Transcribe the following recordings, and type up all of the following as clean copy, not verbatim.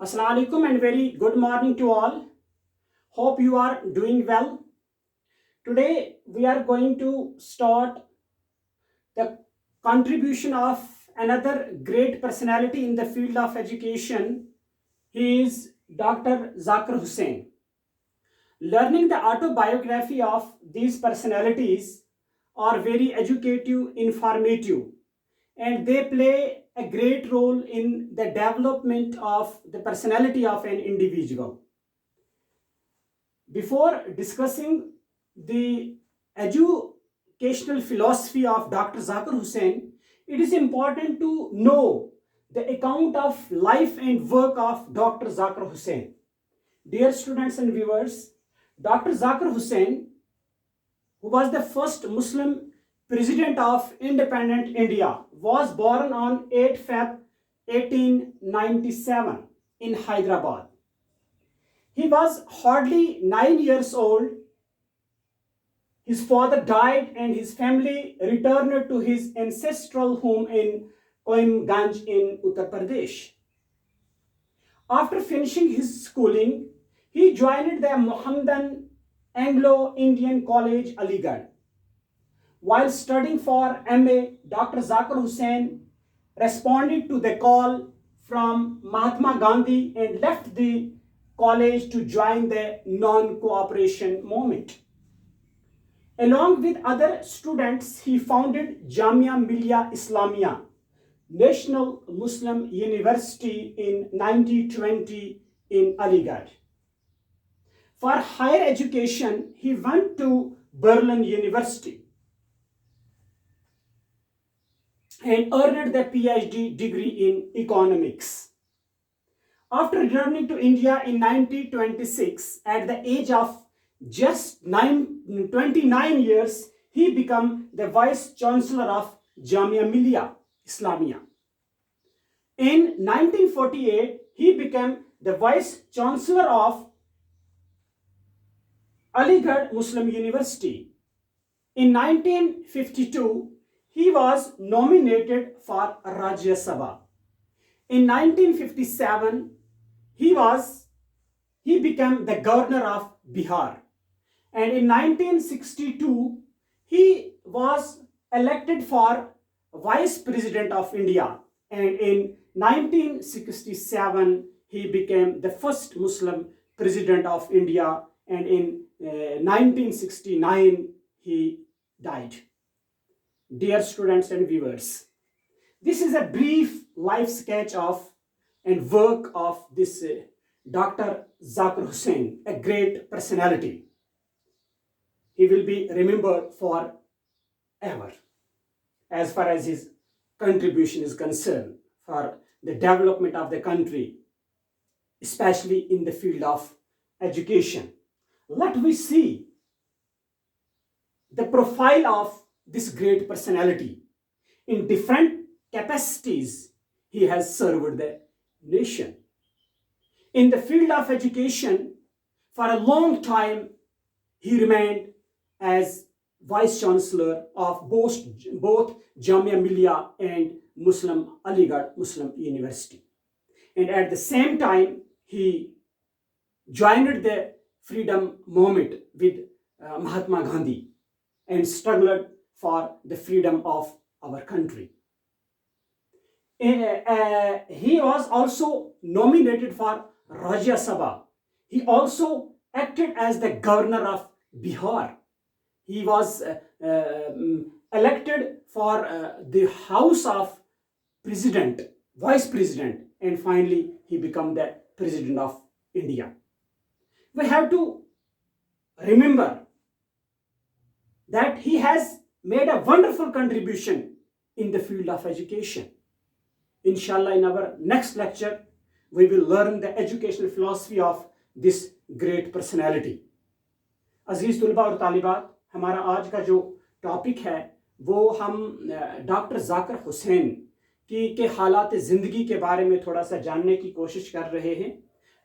Assalamu alaikum and very good morning to all. Hope you are doing well. Today we are going to start the contribution of another great personality in the field of education. He is Dr. Zakir Hussain. Learning the autobiography of these personalities are very educative, informative, and they play a great role in the development of the personality of an individual. Before discussing the educational philosophy of Dr. Zakir Hussain, it is important to know the account of life and work of Dr. Zakir Hussain. Dear students and viewers, Dr. Zakir Hussain, who was the first Muslim president of independent India, was born on 8 Feb 1897 in Hyderabad. He was hardly 9 years old. His father died and his family returned to his ancestral home in Koimganj in Uttar Pradesh. After finishing his schooling, he joined the Mohammedan Anglo-Indian College, Aligarh. While studying for MA, Dr. Zakir Hussain responded to the call from Mahatma Gandhi and left the college to join the non-cooperation movement. Along with other students, he founded Jamia Millia Islamia, National Muslim University in 1920 in Aligarh. For higher education, he went to Berlin University and earned the PhD degree in economics. After returning to India in 1926, at the age of just 29 years, he became the Vice Chancellor of Jamia Millia Islamia. In 1948, he became the Vice Chancellor of Aligarh Muslim University. In 1952, he was nominated for Rajya Sabha. In 1957, he became the governor of Bihar. And in 1962, he was elected for Vice President of India. And in 1967, he became the first Muslim President of India. And in 1969, he died. Dear students and viewers, this is a brief life sketch of and work of this Dr. Zakir Hussain, a great personality. He will be remembered forever as far as his contribution is concerned for the development of the country, especially in the field of education. Let me see the profile of this great personality. In different capacities, he has served the nation. In the field of education, for a long time, he remained as Vice Chancellor of both Jamia Millia and Aligarh Muslim University. And at the same time, he joined the freedom movement with Mahatma Gandhi and struggled for the freedom of our country. He was also nominated for Rajya Sabha. He also acted as the governor of Bihar. He was elected for the House of President, Vice President, and finally he became the President of India. We have to remember that he has made a wonderful contribution in the field of education. Inshallah, in our next lecture, we will learn the educational philosophy of this great personality. अजीज तुलबा और तालिबात, हमारा आज का जो topic है वो हम doctor Zakir Hussain के हालात ज़िंदगी के बारे में थोड़ा सा जानने की कोशिश कर रहे हैं।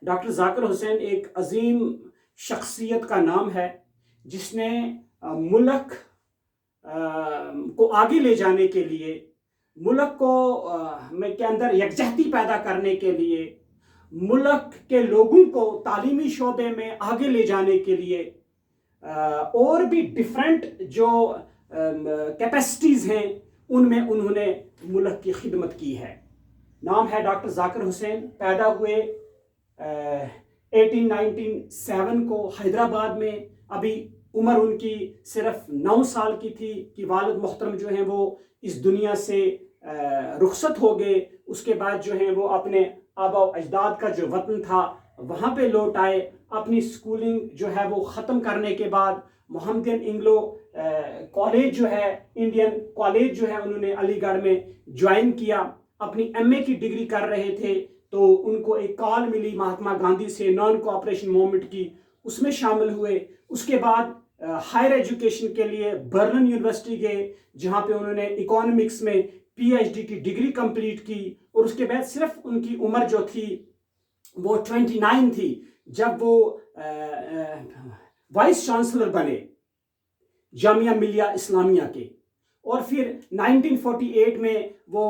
डॉक्टर जाकिर हुसैन एक अजीम शख्सियत का नाम है जिसने मुल्क को आगे ले जाने के लिए, मुल्क को के अंदर यकजहती पैदा करने के लिए मुल्क के लोगों को तालीमी शोबे में आगे ले जाने के लिए और भी डिफरेंट जो कैपेसिटीज़ हैं उनमें उन्होंने मुल्क की खिदमत की है। नाम है डॉक्टर जाकिर हुसैन। पैदा हुए 1897 को हैदराबाद में। अभी उम्र उनकी सिर्फ 9 साल की थी कि वालिद मोहतरम जो हैं वो इस दुनिया से रुखसत हो गए। उसके बाद जो हैं वो अपने आबा अजदाद का जो वतन था वहाँ पे लौट आए। अपनी स्कूलिंग जो है वो ख़त्म करने के बाद मोहम्मदन इंग्लो कॉलेज जो है, इंडियन कॉलेज जो है, उन्होंने अलीगढ़ में ज्वाइन किया। अपनी एमए की डिग्री कर रहे थे तो उनको एक कॉल मिली महात्मा गांधी से नॉन कोऑपरेशन मूवमेंट की, उसमें शामिल हुए। उसके बाद हायर एजुकेशन के लिए बर्लिन यूनिवर्सिटी गए जहाँ पे उन्होंने इकोनॉमिक्स में पीएचडी की डिग्री कंप्लीट की। और उसके बाद सिर्फ उनकी उम्र जो थी वो 29 थी जब वो वाइस चांसलर बने जामिया मिलिया इस्लामिया के। और फिर 1948 में वो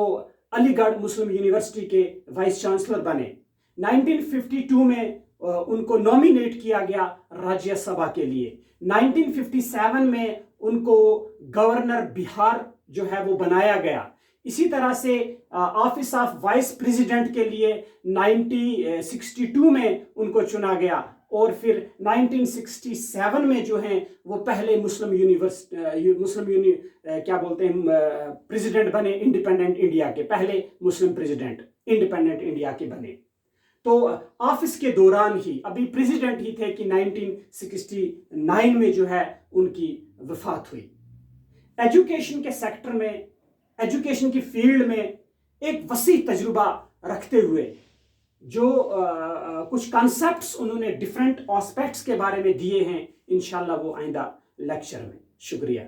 अलीगढ़ मुस्लिम यूनिवर्सिटी के वाइस चांसलर बने। 1952 में उनको नॉमिनेट किया गया राज्यसभा के लिए। 1957 में उनको गवर्नर बिहार जो है वो बनाया गया। इसी तरह से ऑफिस ऑफ वाइस प्रेसिडेंट के लिए 1962 में उनको चुना गया। और फिर 1967 में जो हैं वो पहले प्रेसिडेंट बने इंडिपेंडेंट इंडिया के, पहले मुस्लिम प्रेसिडेंट इंडिपेंडेंट इंडिया के बने। तो ऑफिस के दौरान ही अभी प्रेसिडेंट ही थे कि 1969 में जो है उनकी वफात हुई। एजुकेशन के सेक्टर में, एजुकेशन की फील्ड में एक वसी तजुर्बा रखते हुए जो कुछ कॉन्सेप्ट्स उन्होंने डिफरेंट एस्पेक्ट्स के बारे में दिए हैं, इंशाल्लाह वो आइंदा लेक्चर में। शुक्रिया।